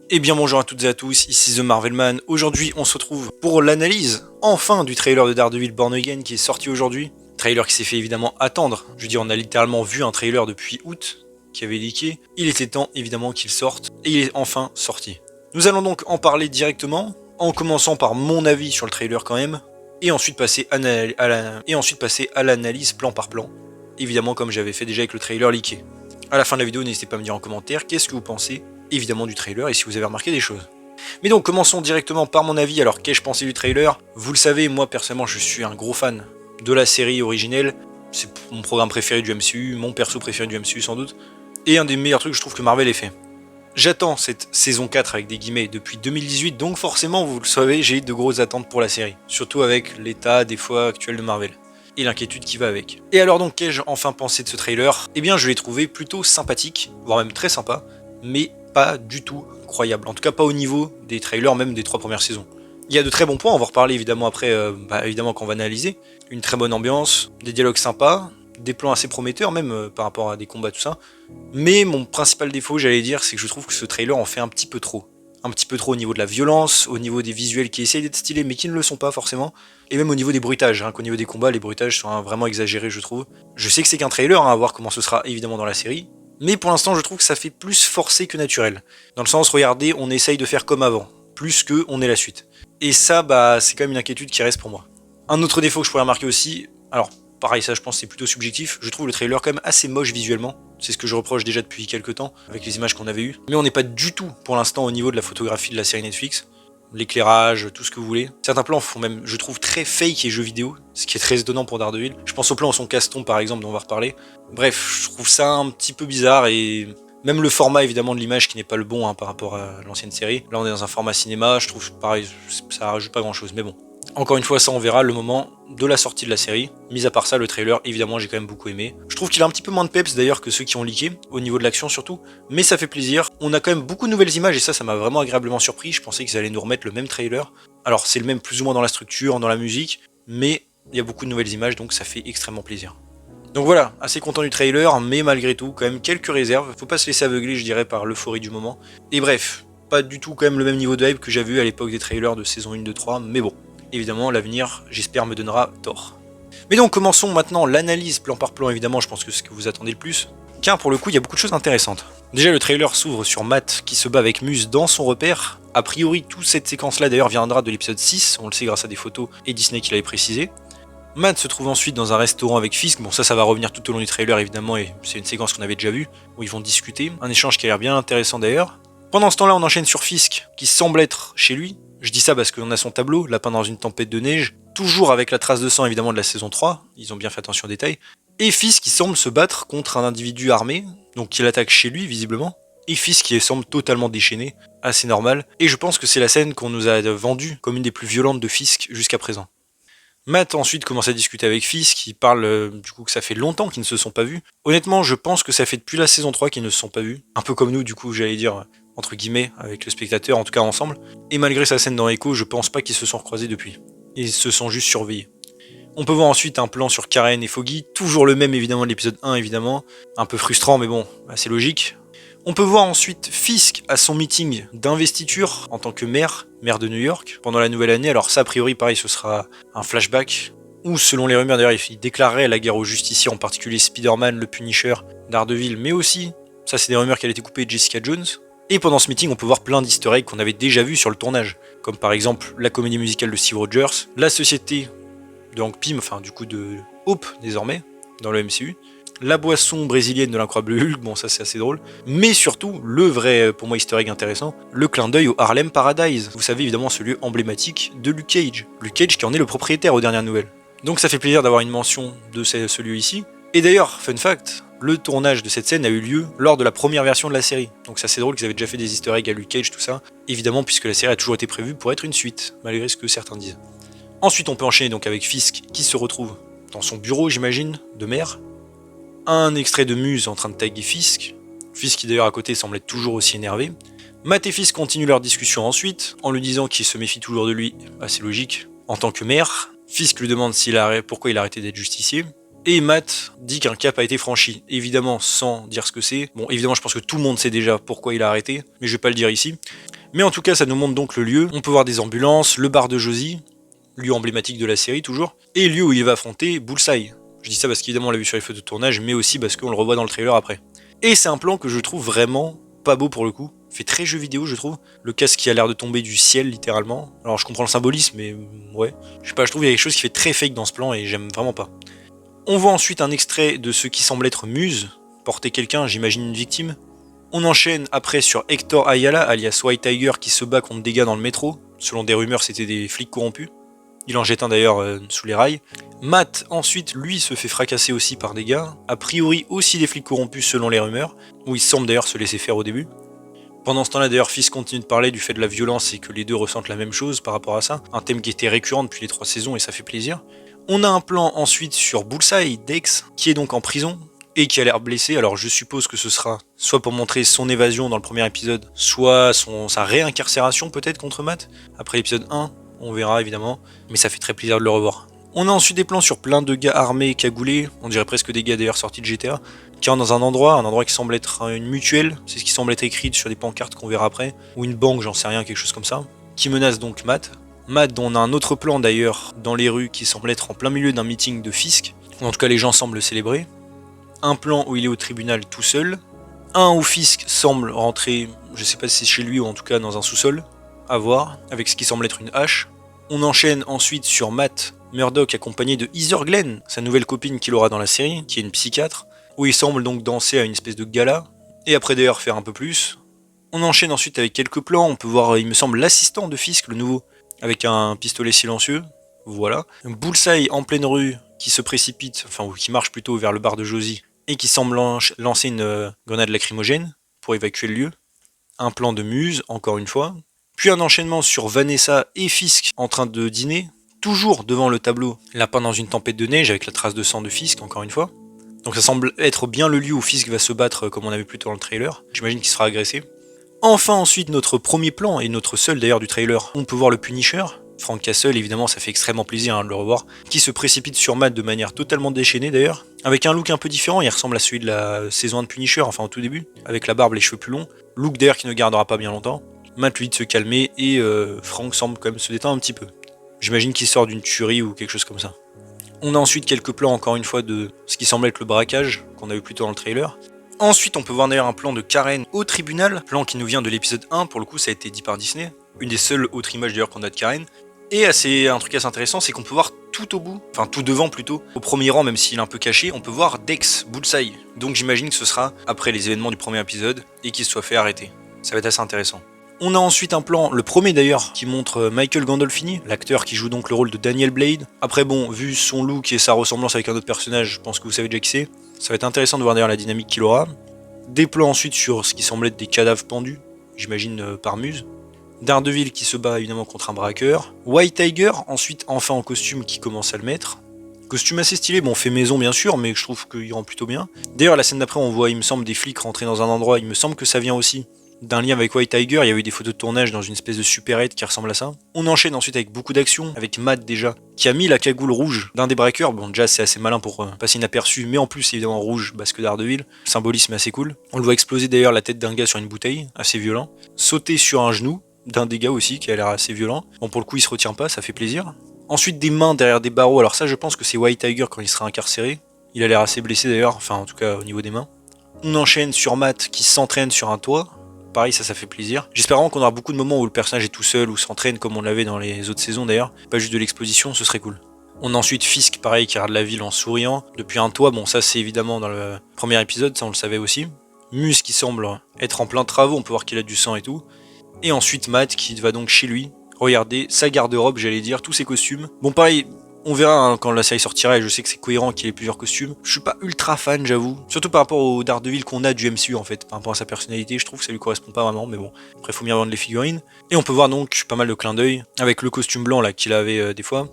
Eh bien bonjour à toutes et à tous, ici The Marvelman. Aujourd'hui on se retrouve pour l'analyse, enfin, du trailer de Daredevil Born Again qui est sorti aujourd'hui. Trailer qui s'est fait évidemment attendre. Je veux dire, on a littéralement vu un trailer depuis août qui avait leaké. Il était temps évidemment qu'il sorte, et il est enfin sorti. Nous allons donc en parler directement, en commençant par mon avis sur le trailer quand même, et ensuite passer à l'analyse plan par plan, évidemment comme j'avais fait déjà avec le trailer leaké. À la fin de la vidéo, n'hésitez pas à me dire en commentaire qu'est-ce que vous pensez évidemment du trailer et si vous avez remarqué des choses. Mais donc commençons directement par mon avis. Alors qu'ai-je pensé du trailer? Vous le savez, moi personnellement je suis un gros fan de la série originelle. C'est mon programme préféré du MCU, mon perso préféré du MCU sans doute, et un des meilleurs trucs que je trouve que Marvel ait fait. J'attends cette saison 4 avec des guillemets depuis 2018, donc forcément vous le savez, j'ai de grosses attentes pour la série. Surtout avec l'état des fois actuel de Marvel. Et l'inquiétude qui va avec. Et alors donc qu'ai-je enfin pensé de ce trailer? Eh bien je l'ai trouvé plutôt sympathique, voire même très sympa, mais pas du tout incroyable, en tout cas pas au niveau des trailers même des 3 premières saisons. Il y a de très bons points, on va en reparler évidemment après, évidemment quand on va analyser. Une très bonne ambiance, des dialogues sympas, des plans assez prometteurs même par rapport à des combats tout ça. Mais mon principal défaut, j'allais dire, c'est que je trouve que ce trailer en fait un petit peu trop. Un petit peu trop au niveau de la violence, au niveau des visuels qui essayent d'être stylés mais qui ne le sont pas forcément, et même au niveau des bruitages, qu'au niveau des combats, les bruitages sont vraiment exagérés je trouve. Je sais que c'est qu'un trailer, à voir comment ce sera évidemment dans la série, mais pour l'instant je trouve que ça fait plus forcé que naturel. Dans le sens, regardez, on essaye de faire comme avant, plus que on est la suite. Et ça, c'est quand même une inquiétude qui reste pour moi. Un autre défaut que je pourrais remarquer aussi, alors pareil, ça je pense c'est plutôt subjectif, je trouve le trailer quand même assez moche visuellement. C'est ce que je reproche déjà depuis quelques temps, avec les images qu'on avait eues. Mais on n'est pas du tout, pour l'instant, au niveau de la photographie de la série Netflix. L'éclairage, tout ce que vous voulez. Certains plans font même, je trouve, très fake et jeux vidéo, ce qui est très étonnant pour Daredevil. Je pense au plan où son caston, par exemple, dont on va reparler. Bref, je trouve ça un petit peu bizarre, et même le format, évidemment, de l'image qui n'est pas le bon par rapport à l'ancienne série. Là, on est dans un format cinéma, je trouve, pareil, ça rajoute pas grand-chose, mais bon. Encore une fois, ça on verra le moment de la sortie de la série. Mis à part ça, le trailer, évidemment, j'ai quand même beaucoup aimé. Je trouve qu'il a un petit peu moins de peps d'ailleurs que ceux qui ont leaké, au niveau de l'action surtout, mais ça fait plaisir. On a quand même beaucoup de nouvelles images et ça m'a vraiment agréablement surpris. Je pensais qu'ils allaient nous remettre le même trailer. Alors c'est le même plus ou moins dans la structure, dans la musique, mais il y a beaucoup de nouvelles images donc ça fait extrêmement plaisir. Donc voilà, assez content du trailer, mais malgré tout, quand même quelques réserves. Faut pas se laisser aveugler, je dirais, par l'euphorie du moment. Et bref, pas du tout quand même le même niveau de hype que j'avais eu à l'époque des trailers de saison 1, 2, 3, mais bon. Évidemment, l'avenir, j'espère, me donnera tort. Mais donc, commençons maintenant l'analyse plan par plan, évidemment, je pense que c'est ce que vous attendez le plus. Car pour le coup, il y a beaucoup de choses intéressantes. Déjà, le trailer s'ouvre sur Matt qui se bat avec Muse dans son repère. A priori, toute cette séquence-là, d'ailleurs, viendra de l'épisode 6, on le sait grâce à des photos et Disney qui l'avait précisé. Matt se trouve ensuite dans un restaurant avec Fisk, bon ça va revenir tout au long du trailer évidemment, et c'est une séquence qu'on avait déjà vue, où ils vont discuter, un échange qui a l'air bien intéressant d'ailleurs. Pendant ce temps-là, on enchaîne sur Fisk, qui semble être chez lui. Je dis ça parce qu'on a son tableau, lapin dans une tempête de neige, toujours avec la trace de sang évidemment de la saison 3, ils ont bien fait attention aux détails, et Fisk qui semble se battre contre un individu armé, donc qui l'attaque chez lui visiblement, et Fisk qui semble totalement déchaîné, assez normal, et je pense que c'est la scène qu'on nous a vendue comme une des plus violentes de Fisk jusqu'à présent. Matt ensuite commence à discuter avec Fisk, qui parle du coup que ça fait longtemps qu'ils ne se sont pas vus. Honnêtement, je pense que ça fait depuis la saison 3 qu'ils ne se sont pas vus, un peu comme nous du coup j'allais dire, entre guillemets, avec le spectateur, en tout cas ensemble. Et malgré sa scène dans Echo, je pense pas qu'ils se sont recroisés depuis. Ils se sont juste surveillés. On peut voir ensuite un plan sur Karen et Foggy, toujours le même évidemment de l'épisode 1 évidemment, un peu frustrant mais bon, c'est logique. On peut voir ensuite Fisk à son meeting d'investiture en tant que maire de New York, pendant la nouvelle année. Alors ça a priori pareil ce sera un flashback, ou selon les rumeurs d'ailleurs il déclarerait la guerre aux justiciers, en particulier Spider-Man, le Punisher, Daredevil, mais aussi, ça c'est des rumeurs qu'elle a été coupée de Jessica Jones. Et pendant ce meeting, on peut voir plein d'easter eggs qu'on avait déjà vus sur le tournage, comme par exemple la comédie musicale de Steve Rogers, la société de Hank Pym, enfin du coup de Hope désormais, dans le MCU, la boisson brésilienne de l'incroyable Hulk, bon ça c'est assez drôle, mais surtout, le vrai, pour moi, easter egg intéressant, le clin d'œil au Harlem Paradise. Vous savez évidemment ce lieu emblématique de Luke Cage. Luke Cage qui en est le propriétaire aux dernières nouvelles. Donc ça fait plaisir d'avoir une mention de ce lieu ici. Et d'ailleurs, fun fact, le tournage de cette scène a eu lieu lors de la première version de la série. Donc c'est assez drôle qu'ils avaient déjà fait des easter eggs à Luke Cage, tout ça. Évidemment, puisque la série a toujours été prévue pour être une suite, malgré ce que certains disent. Ensuite, on peut enchaîner donc avec Fisk, qui se retrouve dans son bureau, j'imagine, de maire. Un extrait de Muse en train de taguer Fisk. Fisk qui d'ailleurs à côté semble être toujours aussi énervé. Matt et Fisk continuent leur discussion ensuite, en lui disant qu'il se méfie toujours de lui, assez logique, en tant que maire. Fisk lui demande pourquoi il a arrêté d'être justicier. Et Matt dit qu'un cap a été franchi, évidemment sans dire ce que c'est. Bon, évidemment, je pense que tout le monde sait déjà pourquoi il a arrêté, mais je vais pas le dire ici. Mais en tout cas, ça nous montre donc le lieu. On peut voir des ambulances, le bar de Josie, lieu emblématique de la série toujours, et lieu où il va affronter Bullseye. Je dis ça parce qu'évidemment on l'a vu sur les photos de tournage, mais aussi parce qu'on le revoit dans le trailer après. Et c'est un plan que je trouve vraiment pas beau pour le coup. Fait très jeu vidéo, je trouve. Le casque qui a l'air de tomber du ciel, littéralement. Alors je comprends le symbolisme, mais ouais. Je sais pas, je trouve qu'il y a quelque chose qui fait très fake dans ce plan et j'aime vraiment pas. On voit ensuite un extrait de ce qui semble être Muse, porter quelqu'un, j'imagine une victime. On enchaîne après sur Hector Ayala, alias White Tiger, qui se bat contre des gars dans le métro. Selon des rumeurs, c'était des flics corrompus. Il en jette un d'ailleurs sous les rails. Matt, ensuite, lui, se fait fracasser aussi par des gars. A priori aussi des flics corrompus selon les rumeurs, où il semble d'ailleurs se laisser faire au début. Pendant ce temps-là, d'ailleurs, Fisk continue de parler du fait de la violence et que les deux ressentent la même chose par rapport à ça. Un thème qui était récurrent depuis les 3 saisons et ça fait plaisir. On a un plan ensuite sur Bullseye, Dex, qui est donc en prison et qui a l'air blessé. Alors je suppose que ce sera soit pour montrer son évasion dans le premier épisode, soit sa réincarcération peut-être contre Matt. Après l'épisode 1, on verra évidemment, mais ça fait très plaisir de le revoir. On a ensuite des plans sur plein de gars armés, cagoulés, on dirait presque des gars d'ailleurs sortis de GTA, qui rentrent dans un endroit qui semble être une mutuelle, c'est ce qui semble être écrit sur des pancartes qu'on verra après, ou une banque, j'en sais rien, quelque chose comme ça, qui menace donc Matt. Matt, dont on a un autre plan d'ailleurs dans les rues qui semble être en plein milieu d'un meeting de Fisk, en tout cas les gens semblent le célébrer. Un plan où il est au tribunal tout seul. Un où Fisk semble rentrer, je sais pas si c'est chez lui ou en tout cas dans un sous-sol, à voir, avec ce qui semble être une hache. On enchaîne ensuite sur Matt Murdock accompagné de Heather Glenn, sa nouvelle copine qu'il aura dans la série, qui est une psychiatre, où il semble donc danser à une espèce de gala, et après d'ailleurs faire un peu plus. On enchaîne ensuite avec quelques plans, on peut voir, il me semble, l'assistant de Fisk, le nouveau, avec un pistolet silencieux, voilà. Un Bullseye en pleine rue qui se précipite, enfin ou qui marche plutôt vers le bar de Josie, et qui semble lancer une grenade lacrymogène pour évacuer le lieu. Un plan de Muse, encore une fois. Puis un enchaînement sur Vanessa et Fisk en train de dîner, toujours devant le tableau, lapin dans une tempête de neige avec la trace de sang de Fisk, encore une fois. Donc ça semble être bien le lieu où Fisk va se battre comme on avait plus tôt dans le trailer. J'imagine qu'il sera agressé. Enfin ensuite notre premier plan, et notre seul d'ailleurs du trailer, on peut voir le Punisher, Frank Castle, évidemment ça fait extrêmement plaisir de le revoir, qui se précipite sur Matt de manière totalement déchaînée d'ailleurs, avec un look un peu différent, il ressemble à celui de la saison 1 de Punisher, enfin au tout début, avec la barbe, les cheveux plus longs, look d'ailleurs qui ne gardera pas bien longtemps. Matt lui dit de se calmer et Frank semble quand même se détendre un petit peu. J'imagine qu'il sort d'une tuerie ou quelque chose comme ça. On a ensuite quelques plans encore une fois de ce qui semble être le braquage, qu'on a vu plus tôt dans le trailer. Ensuite, on peut voir d'ailleurs un plan de Karen au tribunal, plan qui nous vient de l'épisode 1, pour le coup ça a été dit par Disney, une des seules autres images d'ailleurs qu'on a de Karen. Et un truc assez intéressant, c'est qu'on peut voir tout au bout, enfin tout devant plutôt, au premier rang même s'il est un peu caché, on peut voir Dex, Bullseye. Donc j'imagine que ce sera après les événements du premier épisode et qu'il se soit fait arrêter. Ça va être assez intéressant. On a ensuite un plan, le premier d'ailleurs, qui montre Michael Gandolfini, l'acteur qui joue donc le rôle de Daniel Blade. Après bon, vu son look et sa ressemblance avec un autre personnage, je pense que vous savez déjà qui c'est. Ça va être intéressant de voir d'ailleurs la dynamique qu'il aura. Des plans ensuite sur ce qui semble être des cadavres pendus, j'imagine par Muse. Daredevil qui se bat évidemment contre un braqueur. White Tiger, ensuite enfin en costume qui commence à le mettre. Costume assez stylé, bon fait maison bien sûr, mais je trouve qu'il rend plutôt bien. D'ailleurs la scène d'après on voit il me semble des flics rentrer dans un endroit, il me semble que ça vient aussi d'un lien avec White Tiger, il y a eu des photos de tournage dans une espèce de supérette qui ressemble à ça. On enchaîne ensuite avec beaucoup d'action, avec Matt déjà, qui a mis la cagoule rouge d'un des braqueurs, bon déjà c'est assez malin pour passer inaperçu, mais en plus évidemment rouge parce que Daredevil, le symbolisme est assez cool. On le voit exploser d'ailleurs la tête d'un gars sur une bouteille, assez violent, sauter sur un genou, d'un des gars aussi qui a l'air assez violent, bon pour le coup il se retient pas, ça fait plaisir. Ensuite des mains derrière des barreaux, alors ça je pense que c'est White Tiger quand il sera incarcéré, il a l'air assez blessé d'ailleurs, enfin en tout cas au niveau des mains. On enchaîne sur Matt qui s'entraîne sur un toit. Pareil, ça fait plaisir. J'espère vraiment qu'on aura beaucoup de moments où le personnage est tout seul ou s'entraîne comme on l'avait dans les autres saisons d'ailleurs. Pas juste de l'exposition, ce serait cool. On a ensuite Fisk, pareil, qui regarde la ville en souriant. Depuis un toit, bon ça c'est évidemment dans le premier épisode, ça on le savait aussi. Muse qui semble être en plein travaux, on peut voir qu'il a du sang et tout. Et ensuite Matt qui va donc chez lui. Regardez, sa garde-robe, j'allais dire, tous ses costumes. Bon pareil, on verra quand la série sortira et je sais que c'est cohérent qu'il ait plusieurs costumes. Je suis pas ultra fan j'avoue, surtout par rapport au Daredevil qu'on a du MCU en fait, par rapport à sa personnalité, je trouve que ça lui correspond pas vraiment, mais bon, après faut bien vendre les figurines. Et on peut voir donc pas mal de clins d'œil avec le costume blanc là qu'il avait des fois,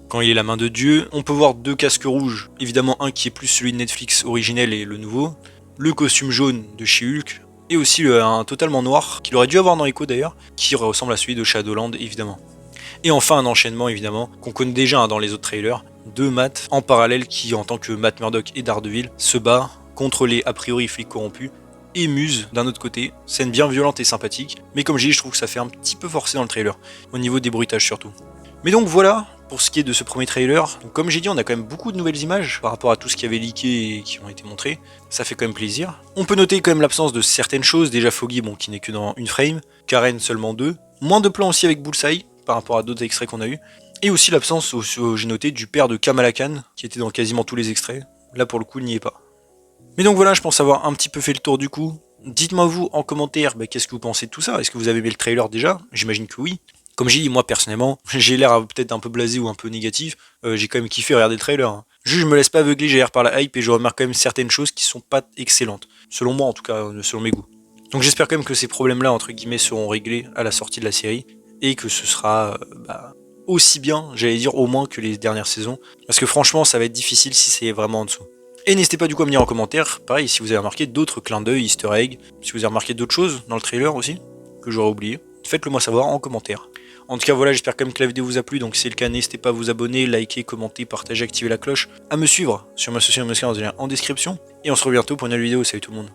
quand il est la main de Dieu. On peut voir 2 casques rouges, évidemment un qui est plus celui de Netflix originel et le nouveau, le costume jaune de She-Hulk, et aussi un totalement noir, qu'il aurait dû avoir dans Echo d'ailleurs, qui ressemble à celui de Shadowland évidemment. Et enfin un enchaînement évidemment, qu'on connaît déjà dans les autres trailers, de Matt en parallèle qui, en tant que Matt Murdock et Daredevil, se bat contre les a priori flics corrompus et Muse d'un autre côté. Scène bien violente et sympathique, mais comme j'ai dit, je trouve que ça fait un petit peu forcé dans le trailer, au niveau des bruitages surtout. Mais donc voilà, pour ce qui est de ce premier trailer, donc comme j'ai dit, on a quand même beaucoup de nouvelles images par rapport à tout ce qui avait leaké et qui ont été montrés, ça fait quand même plaisir. On peut noter quand même l'absence de certaines choses, déjà Foggy, bon, qui n'est que dans une frame, Karen seulement 2, moins de plans aussi avec Bullseye, par rapport à d'autres extraits qu'on a eu, et aussi l'absence, j'ai noté, du père de Kamala Khan, qui était dans quasiment tous les extraits, là pour le coup il n'y est pas. Mais donc voilà, je pense avoir un petit peu fait le tour du coup. Dites-moi vous en commentaire, qu'est-ce que vous pensez de tout ça? Est-ce que vous avez aimé le trailer déjà? J'imagine que oui. Comme j'ai dit, moi personnellement, j'ai l'air peut-être un peu blasé ou un peu négatif, j'ai quand même kiffé regarder le trailer. Hein. Juste, je me laisse pas aveugler, j'ai l'air par la hype et je remarque quand même certaines choses qui sont pas excellentes. Selon moi en tout cas, selon mes goûts. Donc j'espère quand même que ces problèmes-là, entre guillemets, seront réglés à la sortie de la série et que ce sera aussi bien, j'allais dire au moins que les dernières saisons. Parce que franchement, ça va être difficile si c'est vraiment en dessous. Et n'hésitez pas du coup à me dire en commentaire, pareil, si vous avez remarqué d'autres clins d'œil, easter egg, si vous avez remarqué d'autres choses dans le trailer aussi, que j'aurais oublié, faites-le moi savoir en commentaire. En tout cas voilà, j'espère quand même que la vidéo vous a plu, donc si c'est le cas, n'hésitez pas à vous abonner, liker, commenter, partager, activer la cloche, à me suivre sur ma société en description, et on se retrouve bientôt pour une nouvelle vidéo, salut tout le monde.